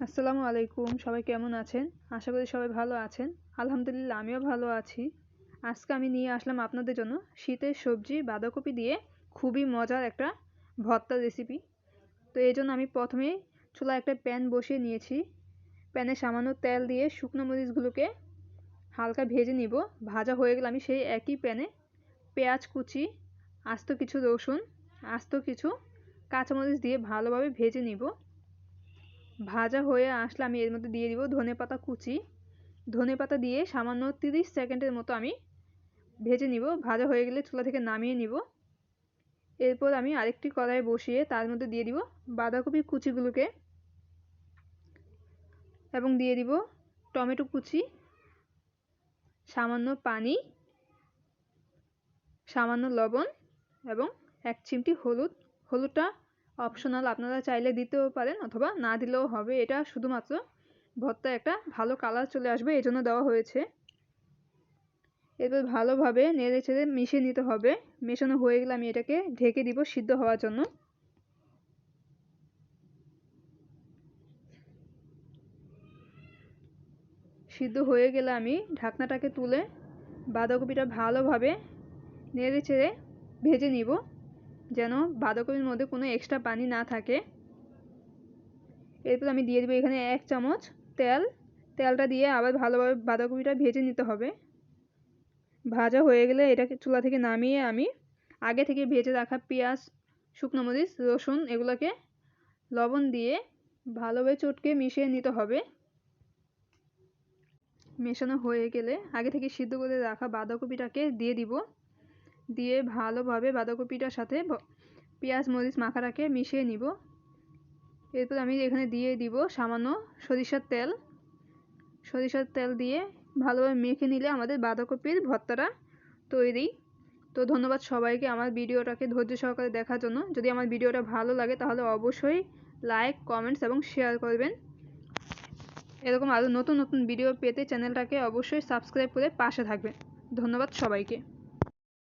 আসসালামু আলাইকুম। সবাই কেমন আছেন? আশা করি সবাই ভালো আছেন। আলহামদুলিল্লাহ আমিও ভালো আছি। আজকে আমি নিয়ে আসলাম আপনাদের জন্য শীতের সবজি বাঁধাকপি দিয়ে খুবই মজার একটা ভর্তা রেসিপি। তো এজন্য আমি প্রথমে চুলায় একটা প্যান বসিয়ে নিয়েছি। প্যানে সামান্য তেল দিয়ে শুকনো মরিচগুলোকে হালকা ভেজে নিব। ভাজা হয়ে গেলে আমি সেই একই প্যানে পেঁয়াজ কুচি, আস্ত কিছু রসুন, আস্ত কিছু কাঁচামরিচ দিয়ে ভালোভাবে ভেজে নিব। ভাজা হয়ে আসলে আমি এর মধ্যে দিয়ে দিব ধনেপাতা কুচি। ধনেপাতা দিয়ে সামান্য 30 সেকেন্ডের মতো আমি ভেজে নিব। ভাজা হয়ে গেলে চুলা থেকে নামিয়ে নিব। এরপর আমি আরেকটি কড়াই বসিয়ে তার মধ্যে দিয়ে দিব বাঁধাকপি কুচিগুলোকে এবং দিয়ে দিব টমেটো কুচি, সামান্য পানি, সামান্য লবণ এবং 1 চিমটি হলুদ। হলুদটা অপশনাল, আপনারা চাইলে দিতেও পারেন অথবা না দিলেও হবে। এটা শুধুমাত্র ভর্তায় একটা ভালো কালার চলে আসবে এজন্য দেওয়া হয়েছে। এরপর ভালোভাবে নেড়ে চেড়ে মিশিয়ে নিতে হবে। মেশানো হয়ে গেলে আমি এটাকে ঢেকে দিব সিদ্ধ হওয়ার জন্য। সিদ্ধ হয়ে গেলে আমি ঢাকনাটাকে তুলে বাঁধাকপিটা ভালোভাবে নেড়ে চেড়ে ভেজে নিব, যেন বাঁধাকপির মধ্যে কোনো এক্সট্রা পানি না থাকে। এরপর আমি দিয়ে দেবো এখানে 1 চামচ তেল। তেলটা দিয়ে আবার ভালোভাবে বাঁধাকপিটা ভেজে নিতে হবে। ভাজা হয়ে গেলে এটাকে চুলা থেকে নামিয়ে আমি আগে থেকে ভেজে রাখা পেঁয়াজ, শুকনো মরিচ, রসুন এগুলোকে লবণ দিয়ে ভালোভাবে চটকে মিশিয়ে নিতে হবে। মেশানো হয়ে গেলে আগে থেকে সিদ্ধ করে রাখা বাঁধাকপিটাকে দিয়ে দিব। দিয়ে ভালোভাবে বাঁধাকপিটার সাথে পেঁয়াজ মরিচ মাখাটাকে মিশিয়ে নিব। এরপর আমি এখানে দিয়ে দিব সামান্য সরিষার তেল। সরিষার তেল দিয়ে ভালোভাবে মেখে নিলে আমাদের বাঁধাকপির ভর্তাটা তৈরি। তো ধন্যবাদ সবাইকে আমার ভিডিওটাকে ধৈর্য সহকারে দেখার জন্য। যদি আমার ভিডিওটা ভালো লাগে তাহলে অবশ্যই লাইক, কমেন্টস এবং শেয়ার করবেন। এরকম আরও নতুন নতুন ভিডিও পেতে চ্যানেলটাকে অবশ্যই সাবস্ক্রাইব করে পাশে থাকবেন। ধন্যবাদ সবাইকে।